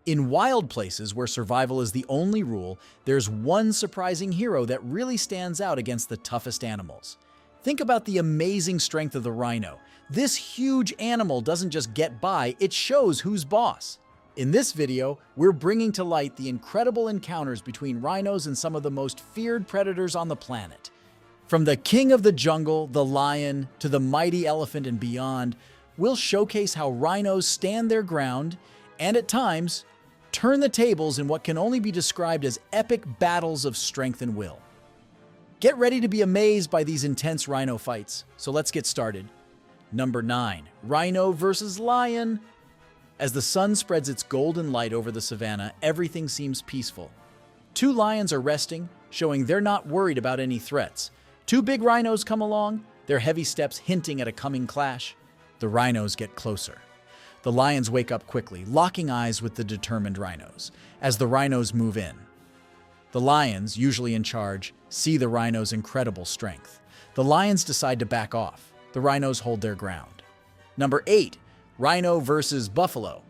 In wild places where survival is the only rule, there's one surprising hero that really stands out against the toughest animals. Think about the amazing strength of the rhino. This huge animal doesn't just get by, it shows who's boss. In this video, we're bringing to light the incredible encounters between rhinos and some of the most feared predators on the planet. From the king of the jungle, the lion, to the mighty elephant and beyond, we'll showcase how rhinos stand their ground and, at times, turn the tables in what can only be described as epic battles of strength and will. Get ready to be amazed by these intense rhino fights, so let's get started. Number 9. Rhino versus Lion. As the sun spreads its golden light over the savanna, everything seems peaceful. Two lions are resting, showing they're not worried about any threats. Two big rhinos come along, their heavy steps hinting at a coming clash. The rhinos get closer. The lions wake up quickly, locking eyes with the determined rhinos, as the rhinos move in. The lions, usually in charge, see the rhinos' incredible strength. The lions decide to back off. The rhinos hold their ground. Number 8. Rhino versus Buffalo.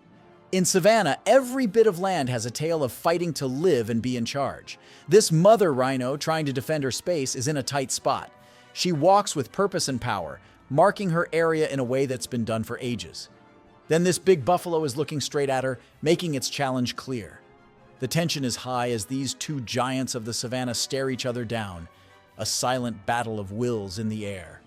In savanna, every bit of land has a tale of fighting to live and be in charge. This mother rhino, trying to defend her space, is in a tight spot. She walks with purpose and power, marking her area in a way that's been done for ages. Then this big buffalo is looking straight at her, making its challenge clear. The tension is high as these two giants of the savanna stare each other down, a silent battle of wills in the air.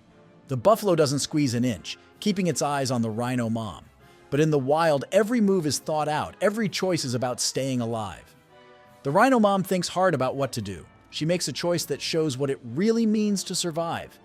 The buffalo doesn't squeeze an inch, keeping its eyes on the rhino mom. But in the wild, every move is thought out, every choice is about staying alive. The rhino mom thinks hard about what to do. She makes a choice that shows what it really means to survive.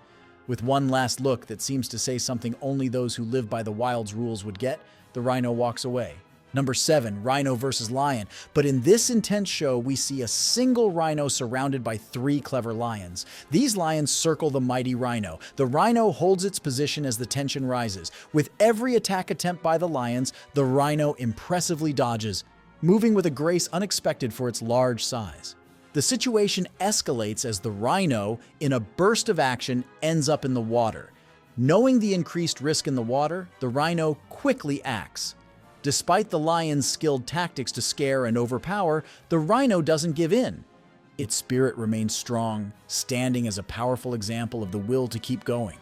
With one last look that seems to say something only those who live by the wild's rules would get, the rhino walks away. Number 7, Rhino versus Lion. But in this intense show, we see a single rhino surrounded by 3 clever lions. These lions circle the mighty rhino. The rhino holds its position as the tension rises. With every attack attempt by the lions, the rhino impressively dodges, moving with a grace unexpected for its large size. The situation escalates as the rhino, in a burst of action, ends up in the water. Knowing the increased risk in the water, the rhino quickly acts. Despite the lion's skilled tactics to scare and overpower, the rhino doesn't give in. Its spirit remains strong, standing as a powerful example of the will to keep going.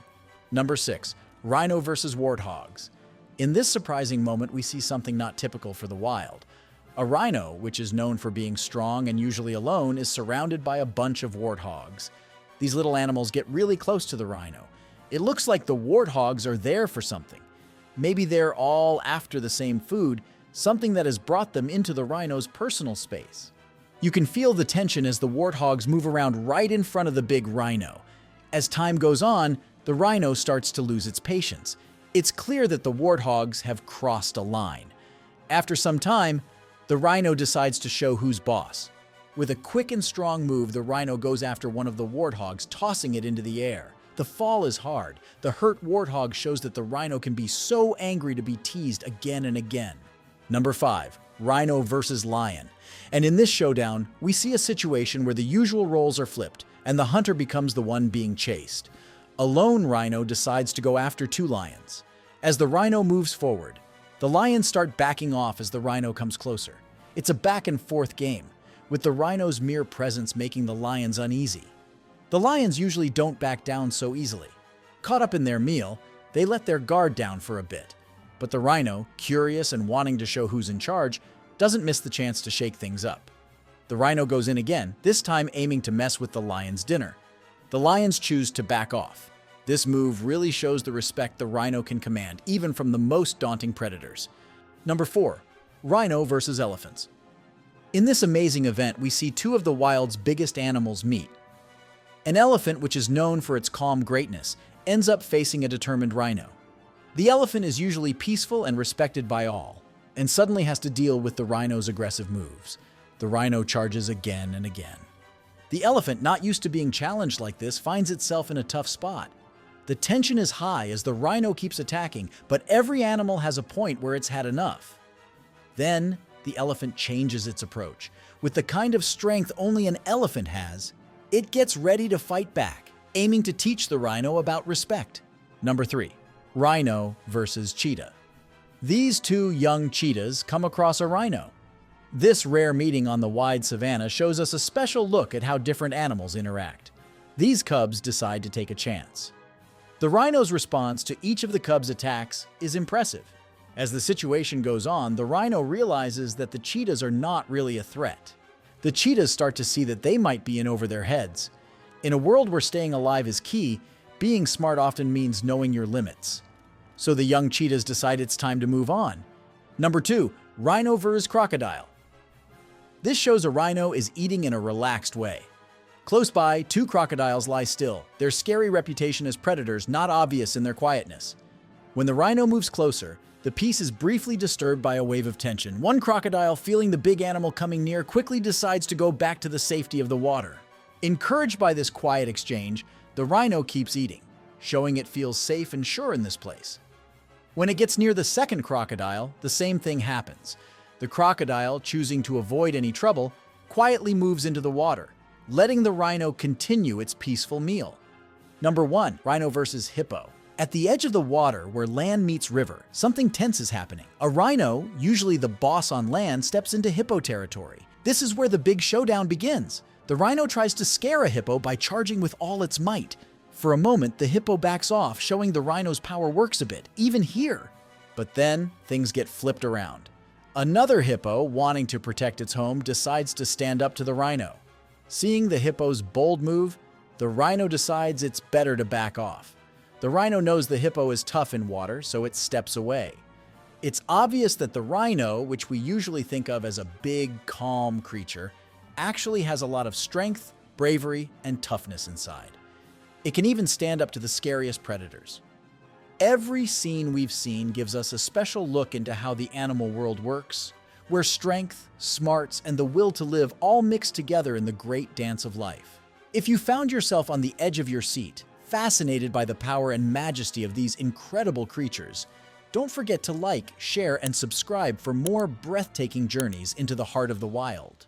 Number 6. Rhino versus warthogs. In this surprising moment, we see something not typical for the wild. A rhino, which is known for being strong and usually alone, is surrounded by a bunch of warthogs. These little animals get really close to the rhino. It looks like the warthogs are there for something. Maybe they're all after the same food, something that has brought them into the rhino's personal space. You can feel the tension as the warthogs move around right in front of the big rhino. As time goes on, the rhino starts to lose its patience. It's clear that the warthogs have crossed a line. After some time, the rhino decides to show who's boss. With a quick and strong move, the rhino goes after one of the warthogs, tossing it into the air. The fall is hard. The hurt warthog shows that the rhino can be so angry to be teased again and again. Number 5. Rhino versus Lion. And in this showdown, we see a situation where the usual roles are flipped, and the hunter becomes the one being chased. A lone rhino decides to go after 2 lions. As the rhino moves forward, the lions start backing off as the rhino comes closer. It's a back-and-forth game, with the rhino's mere presence making the lions uneasy. The lions usually don't back down so easily. Caught up in their meal, they let their guard down for a bit. But the rhino, curious and wanting to show who's in charge, doesn't miss the chance to shake things up. The rhino goes in again, this time aiming to mess with the lion's dinner. The lions choose to back off. This move really shows the respect the rhino can command, even from the most daunting predators. Number 4. Rhino versus Elephants. In this amazing event, we see 2 of the wild's biggest animals meet. An elephant, which is known for its calm greatness, ends up facing a determined rhino. The elephant is usually peaceful and respected by all, and suddenly has to deal with the rhino's aggressive moves. The rhino charges again and again. The elephant, not used to being challenged like this, finds itself in a tough spot. The tension is high as the rhino keeps attacking, but every animal has a point where it's had enough. Then, the elephant changes its approach. With the kind of strength only an elephant has, it gets ready to fight back, aiming to teach the rhino about respect. Number 3. Rhino versus Cheetah. These 2 young cheetahs come across a rhino. This rare meeting on the wide savanna shows us a special look at how different animals interact. These cubs decide to take a chance. The rhino's response to each of the cubs' attacks is impressive. As the situation goes on, the rhino realizes that the cheetahs are not really a threat. The cheetahs start to see that they might be in over their heads. In a world where staying alive is key, being smart often means knowing your limits. So the young cheetahs decide it's time to move on. Number 2, Rhino vs. Crocodile. This shows a rhino is eating in a relaxed way. Close by, 2 crocodiles lie still, their scary reputation as predators not obvious in their quietness. When the rhino moves closer, the peace is briefly disturbed by a wave of tension. One crocodile, feeling the big animal coming near, quickly decides to go back to the safety of the water. Encouraged by this quiet exchange, the rhino keeps eating, showing it feels safe and sure in this place. When it gets near the second crocodile, the same thing happens. The crocodile, choosing to avoid any trouble, quietly moves into the water, letting the rhino continue its peaceful meal. Number 1, Rhino vs. Hippo. At the edge of the water where land meets river, something tense is happening. A rhino, usually the boss on land, steps into hippo territory. This is where the big showdown begins. The rhino tries to scare a hippo by charging with all its might. For a moment, the hippo backs off, showing the rhino's power works a bit, even here. But then, things get flipped around. Another hippo, wanting to protect its home, decides to stand up to the rhino. Seeing the hippo's bold move, the rhino decides it's better to back off. The rhino knows the hippo is tough in water, so it steps away. It's obvious that the rhino, which we usually think of as a big, calm creature, actually has a lot of strength, bravery, and toughness inside. It can even stand up to the scariest predators. Every scene we've seen gives us a special look into how the animal world works, where strength, smarts, and the will to live all mix together in the great dance of life. If you found yourself on the edge of your seat, fascinated by the power and majesty of these incredible creatures, don't forget to like, share, and subscribe for more breathtaking journeys into the heart of the wild.